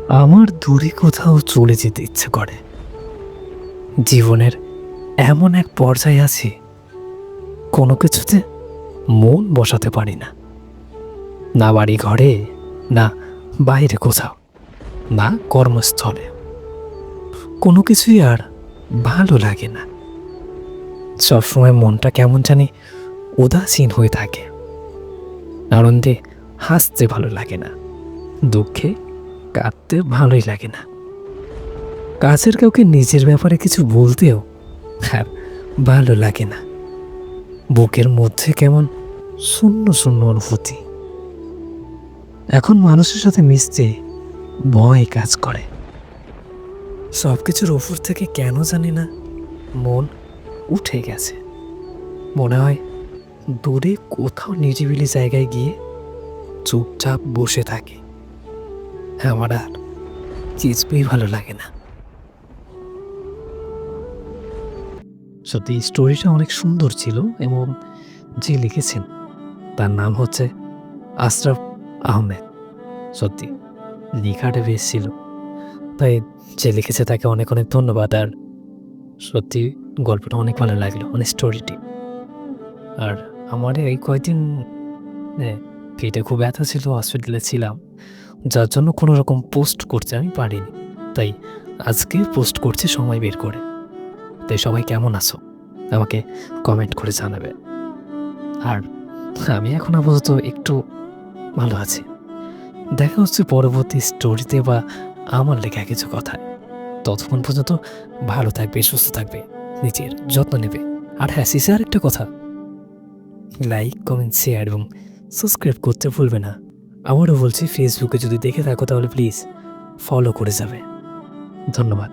আমার দূরে কোথাও চলে যেতে ইচ্ছে করে। জীবনের এমন এক পর্যায়ে আছি, কোনো কিছুতে মন বসাতে পারি না। না বাড়ি ঘরে, না বাইরে কোথাও, না কর্মস্থলে। কোনো কিছুই আর ভালো লাগে না। সবসময় মনটা কেমন জানি উদাসীন হয়ে থাকে। আনন্দে হাসতে ভালো লাগে না, দুঃখে কাঁদতে ভালোই লাগে না। কাছের কাউকে নিজের ব্যাপারে কিছু বলতেও আর ভালো লাগে না। বুকের মধ্যে কেমন শূন্য শূন্য অনুভূতি। এখন মানুষের সাথে মিশতে ভয় কাজ করে। সব কিছুর ওপর থেকে কেন জানি না মন উঠে গেছে। মনে হয় দূরে কোথাও নিরিবিলি জায়গায় গিয়ে চুপচাপ বসে থাকে। আমার আর কিছুই ভালো লাগে না। সত্যি স্টোরিটা অনেক সুন্দর ছিল এবং যে লিখেছেন তার নাম হচ্ছে আশরাফ আহমেদ। সত্যি লেখাটা বেশ ছিল, তাই যে লিখেছে তাকে অনেক অনেক ধন্যবাদ। আর সত্যি গল্পটা অনেক ভালো লাগলো, মানে স্টোরিটি। আর আমার এই কয়েকদিন পেটে খুব ব্যথা ছিল, হসপিটালে ছিলাম, যার জন্য কোনো রকম পোস্ট করতে আমি পারিনি। তাই আজকে পোস্ট করছি সময় বের করে। তাই সবাই কেমন আছো আমাকে কমেন্ট করে জানাবে। আর আমি এখন আপাতত একটু ভালো আছি। দেখা হচ্ছে পরবর্তী স্টোরিতে বা আমার লেখা কিছু কথায়। ততক্ষণ পর্যন্ত ভালো থাকবে, সুস্থ থাকবে, নিজের যত্ন নেবে। আর হ্যাঁ, শেষে আরেকটা কথা, লাইক, কমেন্ট, শেয়ার এবং সাবস্ক্রাইব করতে ভুলবে না। আবারও বলছি, ফেসবুকে যদি দেখে থাকো তাহলে প্লিজ ফলো করে যাবে। ধন্যবাদ।